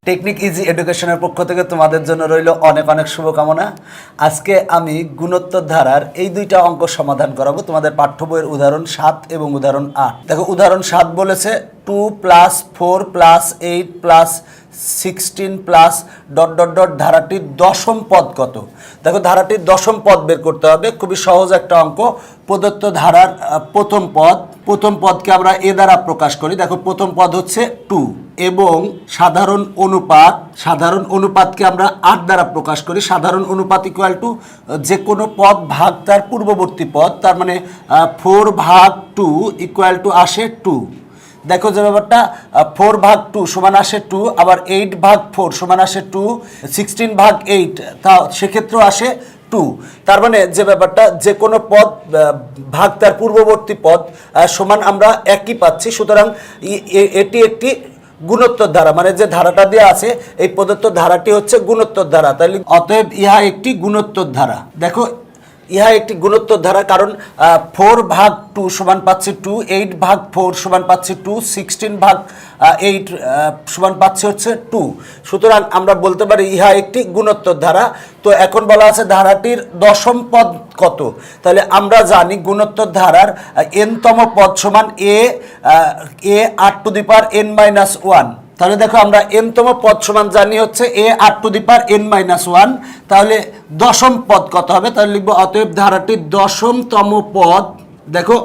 Technique easy এডুকেশনের পক্ষ থেকে তোমাদের জন্য রইল অনেক অনেক শুভকামনা। আজকে আমি গুণোত্তর ধারার এই দুইটা অঙ্ক সমাধান করাবো তোমাদের পাঠ্য বইয়ের উদাহরণ 7 এবং উদাহরণ 8। দেখো উদাহরণ 7 বলেছে 2 + 4 + 8 + 16 + ... ধারাটির দশম পদ কত। দেখো ধারাটির দশম পদ বের করতে হবে, খুবই সহজ একটা অঙ্ক। প্রদত্ত ধারার প্রথম পদকে আমরা এ দ্বারা প্রকাশ করি। দেখো প্রথম পদ হচ্ছে 2 এবং সাধারণ অনুপাতকে আমরা 8 দ্বারা প্রকাশ করি। সাধারণ অনুপাত ইকুয়াল টু যে কোনো পদ ভাগ তার পূর্ববর্তী পদ, তার মানে 4/2 ইকুয়াল টু আসে 2। দেখো যে ব্যাপারটা 4/2 সমান আসে 2, আবার 8/4 সমান আসে 2, 16/8 তা সেক্ষেত্রেও আসে 2। তার মানে যে ব্যাপারটা যে কোনো পদ ভাগ তার পূর্ববর্তী পদ সমান আমরা একই পাচ্ছি। সুতরাং এটি একটি গুণোত্তর ধারা, মানে যে ধারাটা দেওয়া আছে এই প্রদত্ত ধারাটি হচ্ছে গুণোত্তর ধারা। তাহলে অতএব ইহা একটি গুণোত্তর ধারা। দেখো ইহা একটি গুণোত্তর ধারা, কারণ 4/2 সমান পাচ্ছি 2, 8/4 সমান পাচ্ছি 2, 16/8 সমান পাচ্ছি হচ্ছে 2। সুতরাং আমরা বলতে পারি ইহা একটি গুণোত্তর ধারা। তো এখন বলা আছে ধারাটির দশম পদ কত। তাহলে আমরা জানি গুণোত্তর ধারার n-তম পদ সমান a 8n-1। তাহলে দেখো আমরা n-তম পদ সমান জানি হচ্ছে a 8n-1। তাহলে দশম পদ কত হবে, তাহলে লিখবো অতএব ধারাটির দশমতম পদ। দেখো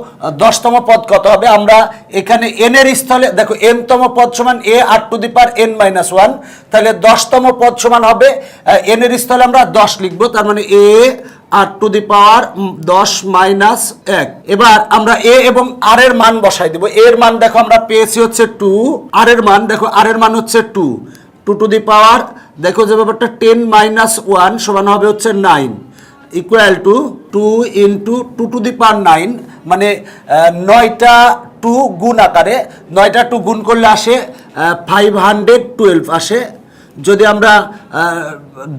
10তম পদ কত হবে, আমরা এখানে n এর স্থলে দেখো n-তম পদ সমান a 8n-1, তাহলে 10তম পদ সমান হবে n এর স্থলে আমরা 10 লিখবো, তার মানে a 8×10-1। এবার আমরা a এবং r এর মান বসাই দেব। a এর মান দেখো আমরা পেয়েছি হচ্ছে 2, r এর মান দেখো r এর মান হচ্ছে 2, 2 দেখো যে ব্যাপারটা 10-1 সমান হবে হচ্ছে 9 ইকুয়াল টু 2 × 2^9, মানে 9টা 2 গুণ আকারে 9টা 2 গুণ করলে আসে 512 আসে। যদি আমরা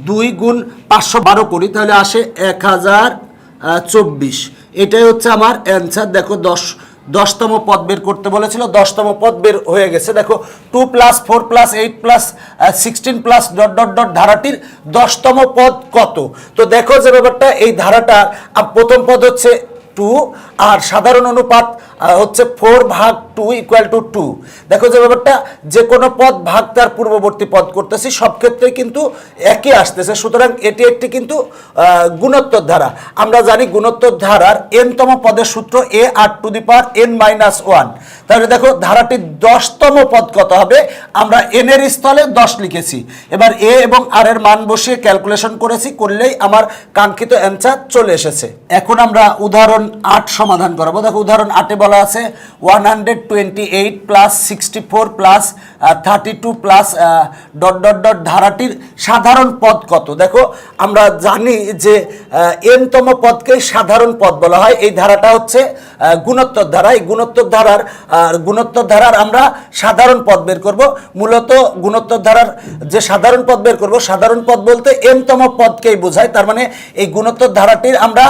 2 × 512 করি তাহলে আসে 1024। এটাই হচ্ছে আমার অ্যান্সার। দেখো 10তম পদ বের করতে বলেছিল, 10তম পদ বের হয়ে গেছে। দেখো 2 + 4 + 8 + 16 + ... ধারাটির 10তম পদ কত। তো দেখো যে ব্যাপারটা এই ধারাটা প্রথম পদ হচ্ছে 2 আর সাধারণ অনুপাত হচ্ছে 4/2 ইকুয়াল টু 2। দেখো যে ব্যাপারটা যে কোনো পদ ভাগ তার পূর্ববর্তী পদ করতেছি, সব ক্ষেত্রে কিন্তু একই আসতেছে। সুতরাং এটি একটি কিন্তু গুণোত্তর ধারা। আমরা জানি গুণোত্তর ধারার n-তম পদের সূত্র a 8n-1। তাহলে দেখো ধারাটির 10তম পদ কত হবে, আমরা n এর স্থলে 10 লিখেছি। এবার a এবং r এর মান বসিয়ে ক্যালকুলেশন করেছি, করলেই আমার কাঙ্ক্ষিত অ্যান্সার চলে এসেছে। এখন আমরা উদাহরণ 8 সমাধান করাবো। দেখো উদাহরণ 8-এ বলা আছে 128 + 64 + 32 + ... ধারাটির সাধারণ পদ কত। দেখো আমরা জানি যে n-তম পদকে সাধারণ পদ বলা হয়। এই ধারাটা হচ্ছে গুণোত্তর ধারা। এই গুণোত্তর ধারার আমরা সাধারণ পদ বের করব। মূলত গুণোত্তর ধারার যে সাধারণ পদ বের করব, সাধারণ পদ বলতে n-তম পদকেই বোঝায়। তার মানে এই গুণোত্তর ধারাটির আমরা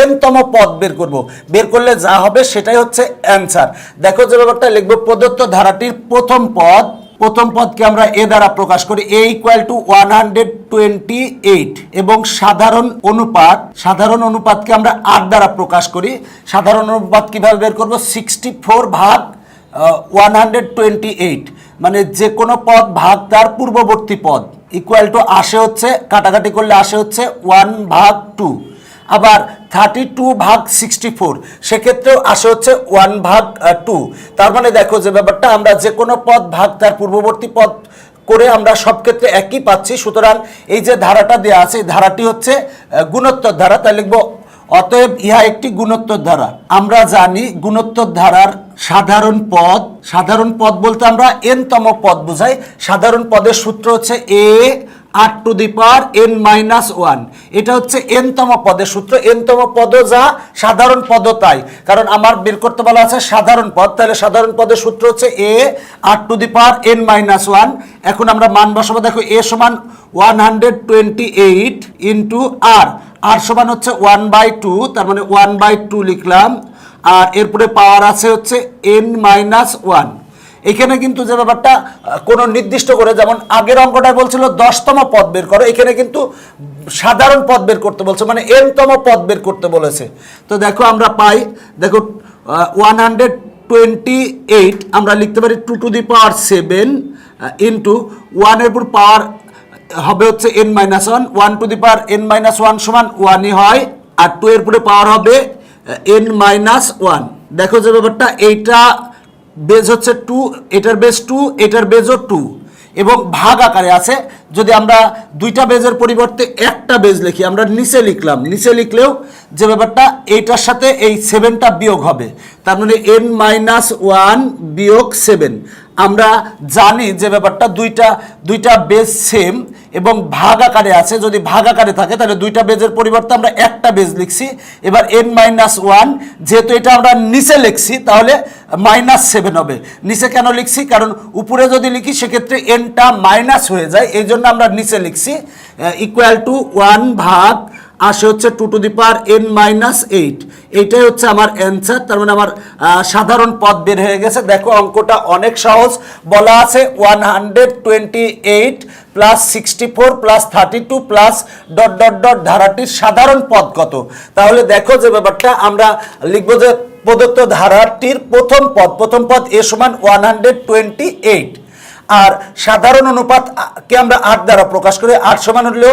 n-তম পদ বের করব। বের করলে যা হবে সেটাই হচ্ছে অ্যান্সার। দেখো যে ব্যাপারটা লিখবো প্রদত্ত ধারাটির প্রথম পদকে আমরা এ দ্বারা প্রকাশ করি, a = 128 এবং সাধারণ অনুপাতকে আমরা 8 দ্বারা প্রকাশ করি। সাধারণ অনুপাত কিভাবে বের করব, 64/128, মানে যে কোনো পদ ভাগ তার পূর্ববর্তী পদ ইকুয়াল টু আসে হচ্ছে, কাটাকাটি করলে আসে হচ্ছে 1/2। আবার 32/64 সেক্ষেত্রেও আসে হচ্ছে 1/2। তার মানে দেখো যে ব্যাপারটা আমরা যে কোনো পদ ভাগ তার পূর্ববর্তী পদ করে আমরা সব ক্ষেত্রে একই পাচ্ছি। সুতরাং এই যে ধারাটা দেওয়া আছে এই ধারাটি হচ্ছে গুণোত্তর ধারা। তাই লিখবো অতএব ইহা একটি গুণোত্তর ধারা। আমরা জানি গুণোত্তর ধারার সাধারণ পদ বলতে আমরা n-তম পদ বোঝাই। সাধারণ পদের সূত্র হচ্ছে a 8n-1। এটা হচ্ছে n-তম পদের সূত্র। n-তম পদও যা সাধারণ পদও তাই, কারণ আমার বের করতে বলা আছে সাধারণ পদ। তাহলে সাধারণ পদের সূত্র হচ্ছে a 8n-1। এখন আমরা মান বসাবো। দেখো a সমান 128 × r সমান হচ্ছে 1/2, তার মানে 1/2 লিখলাম। আর এরপরে পাওয়ার আছে হচ্ছে n-1। এখানে কিন্তু যে ব্যাপারটা কোনো নির্দিষ্ট করে, যেমন আগের অঙ্কটায় বলছিল 10তম পদ বের করো, এখানে কিন্তু সাধারণ পদ বের করতে বলছে, মানে n তম পদ বের করতে বলেছে। তো দেখো আমরা পাই, দেখো 128 আমরা লিখতে পারি 2 টু দি পাওয়ার 7 ইন্টু 1 এর উপর পাওয়ার হবে হচ্ছে n-1, 1 to the power n-1 সমান 1ই হয়, আর 2 এর উপরে পাওয়ার হবে n-1। দেখো যে ব্যাপারটা, এইটা বেজ হচ্ছে 2, এটার বেজ 2, এটার বেজও 2 এবং ভাগ আকারে আছে। যদি আমরা দুইটা বেজের পরিবর্তে একটা বেজ লিখি, আমরা নিচে লিখলাম, নিচে লিখলেও যে ব্যাপারটা এইটার সাথে এই 7টা বিয়োগ হবে, তার মানে n-1 বিয়োগ 7। আমরা জানি যে ব্যাপারটা দুইটা বেজ সেম এবং ভাগ আকারে আছে, যদি ভাগ আকারে থাকে তাহলে দুইটা বেজের পরিবর্তে আমরা একটা বেজ লিখছি। এবার n-1 যেহেতু এটা আমরা নিচে লিখছি তাহলে -7 হবে। নিচে কেন লিখছি, কারণ উপরে যদি লিখি সেক্ষেত্রে nটা মাইনাস হয়ে যায়, এই জন্য আমরা নিচে লিখছি। ইকুয়াল টু 1 ভাগ আসে হচ্ছে 2 টু দি পাওয়ার n-8। এইটাই হচ্ছে আমার অ্যান্সার। তার মানে আমার সাধারণ পদ বের হয়ে গেছে। দেখো অঙ্কটা অনেক সহজ, বলা আছে 128 প্লাস 64 প্লাস 32 প্লাস ... ধারাটির সাধারণ পদ কত। তাহলে দেখো যে ব্যাপারটা আমরা লিখবো যে প্রদত্ত ধারাটির প্রথম পদ a সমান 128, আর সাধারণ অনুপাতকে আমরা 8 দ্বারা প্রকাশ করি। 8 সমান হলো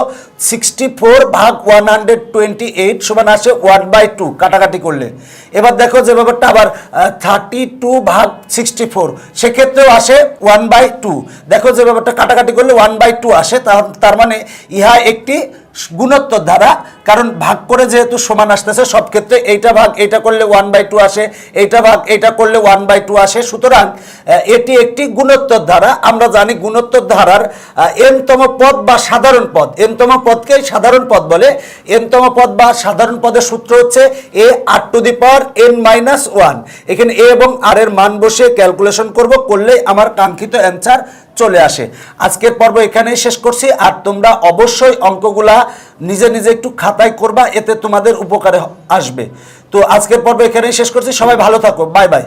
64 ভাগ 128 সমান আসে 1/2 কাটাকাটি করলে। এবার দেখো যে ব্যাপারটা আবার 32 ভাগ 64 সেক্ষেত্রেও আসে 1/2। দেখো যে ব্যাপারটা কাটাকাটি করলে 1/2 আসে, তার মানে ইহা একটি গুণোত্তর ধারা, কারণ ভাগ করে যেহেতু সমান আসতেছে সব ক্ষেত্রে এইটা ভাগ এইটা করলে 1/2 আসে, এইটা ভাগ এইটা করলে 1/2 আসে। সুতরাং এটি একটি গুণোত্তর ধারা। আমরা জানি গুণোত্তর ধারার n-তম পদ বা সাধারণ পদ, n-তম পদকে সাধারণ পদ বলে। n-তম পদ বা সাধারণ পদের সূত্র হচ্ছে a r to the power n-1। এখানে a এবং r এর মান বসে ক্যালকুলেশন করলেই আমার কাঙ্ক্ষিত অ্যান্সার চলে আসে। আজকের পর্ব এখানেই শেষ করছি, আর তোমরা অবশ্যই অঙ্কগুলা নিজে নিজে একটু খাতায় করবা, এতে তোমাদের উপকারে আসবে। তো আজকের পর্ব এখানেই শেষ করছি, সবাই ভালো থাকো, বাই বাই।